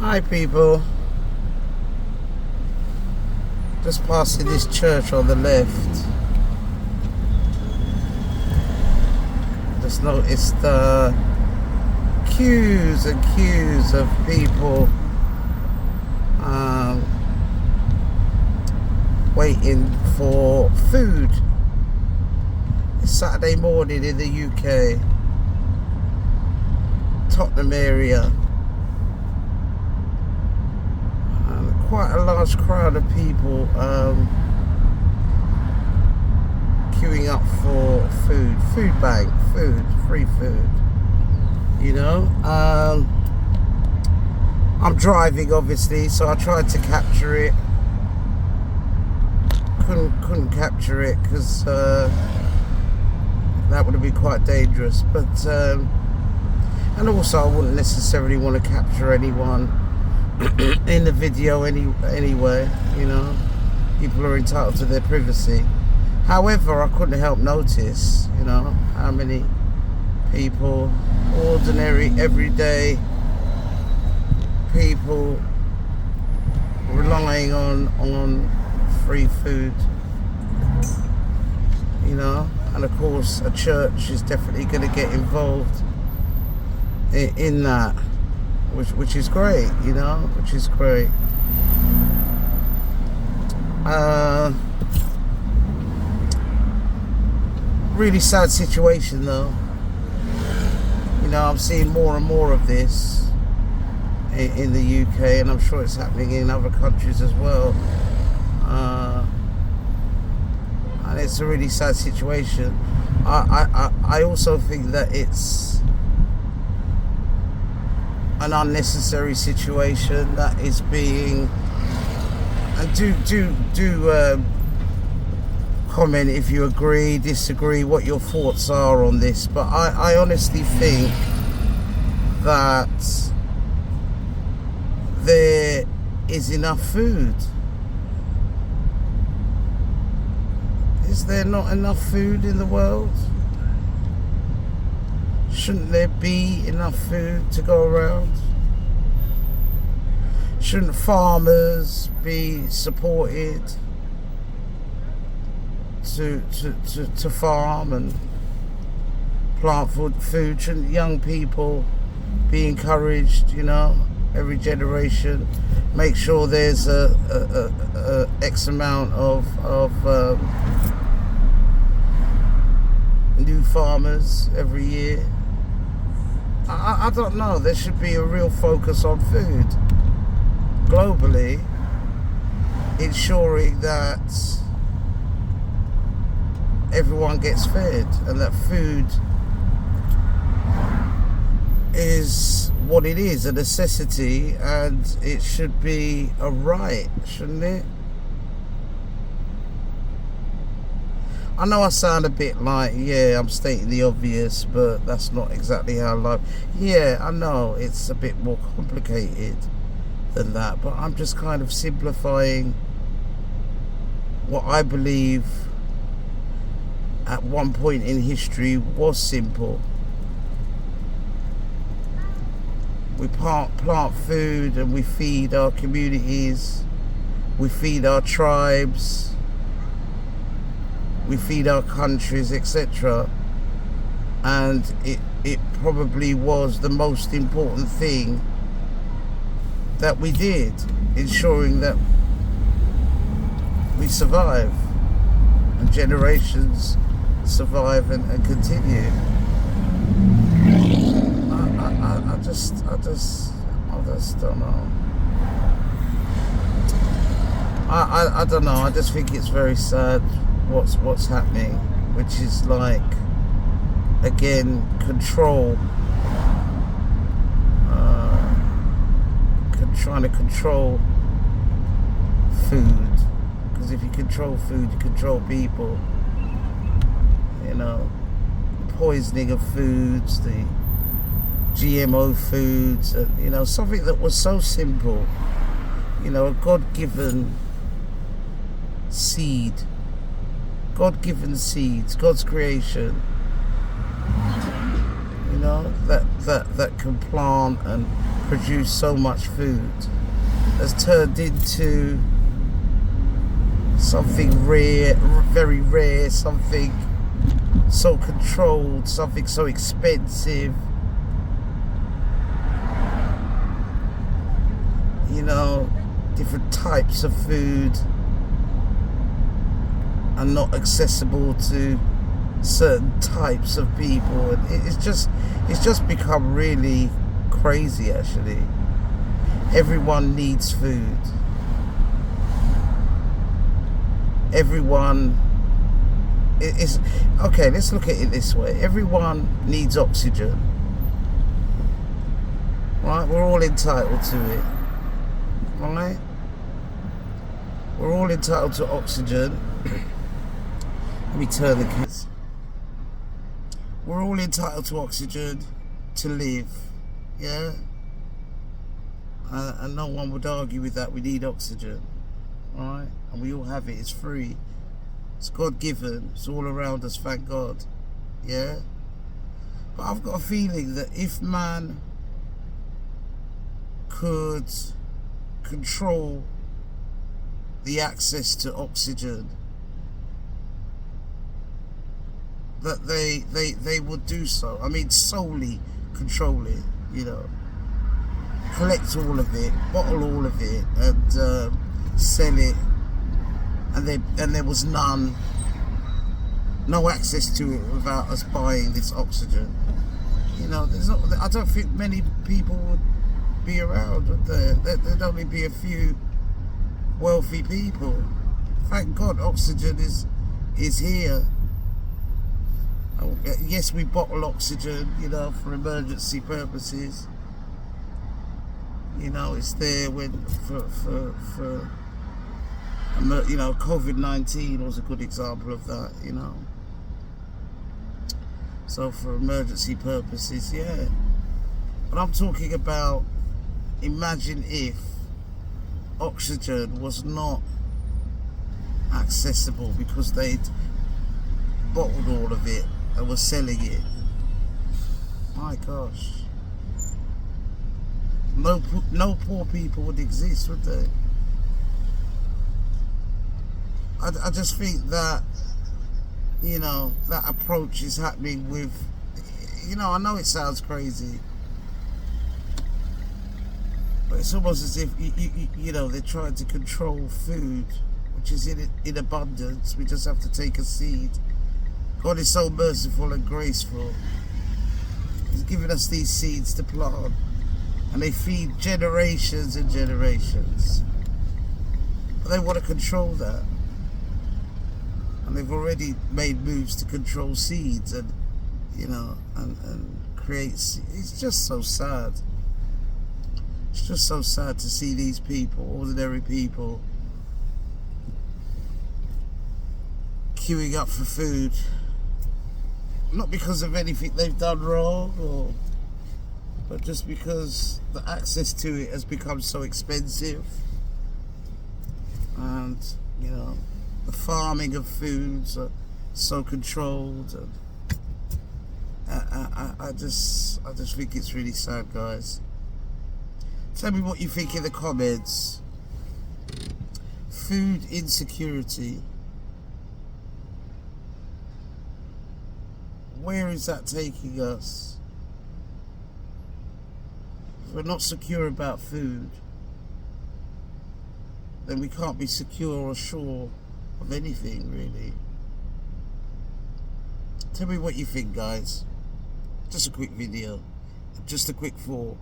Hi people, just passing this church on the left. Just noticed queues and queues of people waiting for food. It's Saturday morning in the UK, Tottenham area. Quite a large crowd of people queuing up for food bank, free food, you know. I'm driving obviously, so I tried to capture it, couldn't capture it because that would have been quite dangerous, but and also I wouldn't necessarily want to capture anyone in the video anyway, you know. People are entitled to their privacy. However, I couldn't help notice, you know, how many people, ordinary, everyday people, relying on free food, you know. And of course a church is definitely going to get involved in that, which is great, you know, which is great. Really sad situation though. You know, I'm seeing more and more of this in the UK, and I'm sure it's happening in other countries as well. And it's a really sad situation. I also think that it's an unnecessary situation that is being, and do comment if you agree, disagree, what your thoughts are on this. But I honestly think that there is enough food. Is there not enough food in the world? Shouldn't there be enough food to go around? Shouldn't farmers be supported to farm and plant food? Shouldn't young people be encouraged, you know, every generation, make sure there's a X amount of new farmers every year? I don't know. There should be a real focus on food globally, ensuring that everyone gets fed and that food is what it is, a necessity, and it should be a right, shouldn't it? I know I sound a bit like, yeah, I'm stating the obvious, but that's not exactly how life. Yeah, I know it's a bit more complicated than that, but I'm just kind of simplifying what I believe at one point in history was simple. We plant food and we feed our communities, we feed our tribes, we feed our countries, etc. And it probably was the most important thing that we did, ensuring that we survive and generations survive and continue. I just don't know. I don't know. I just think it's very sad what's happening, which is like, again, control, trying to control food, because if you control food, you control people, you know. Poisoning of foods, the GMO foods, and, you know, something that was so simple, you know, a God-given seed, God-given seeds, God's creation, you know, that can plant and produce so much food has turned into something rare, very rare, something so controlled, something so expensive. You know, different types of food are not accessible to certain types of people, and it's just become really crazy. Actually, everyone needs food. Everyone is okay. Let's look at it this way: everyone needs oxygen, right? We're all entitled to it, right? We're all entitled to oxygen. Let me turn the kids. We're all entitled to oxygen to live, yeah? And no one would argue with that. We need oxygen, right? And we all have it. It's free. It's God-given. It's all around us, thank God, yeah? But I've got a feeling that if man could control the access to oxygen, that they would do so. I mean, solely control it, you know. Collect all of it, bottle all of it, and sell it. And there was no access to it without us buying this oxygen. You know, I don't think many people would be around, would there? There'd only be a few wealthy people. Thank God oxygen is here. Yes, we bottle oxygen, you know, for emergency purposes. You know, it's there when for you know, COVID-19 was a good example of that, you know. So for emergency purposes, yeah. But I'm talking about, imagine if oxygen was not accessible because they'd bottled all of it and were selling it. My gosh. No poor people would exist, would they? I just think that, you know, that approach is happening with, you know, I know it sounds crazy, but it's almost as if, you know, they're trying to control food, which is in abundance. We just have to take a seed. God is so merciful and graceful. He's given us these seeds to plant, and they feed generations and generations. But they want to control that. And they've already made moves to control seeds and, you know, and create. It's just so sad. It's just so sad to see these people, ordinary people, queuing up for food. Not because of anything they've done wrong, but just because the access to it has become so expensive. And, you know, the farming of foods are so controlled, and I just think it's really sad, guys. Tell me what you think in the comments. Food insecurity. Where is that taking us? If we're not secure about food, then we can't be secure or sure of anything, really. Tell me what you think, guys. Just a quick video, just a quick thought.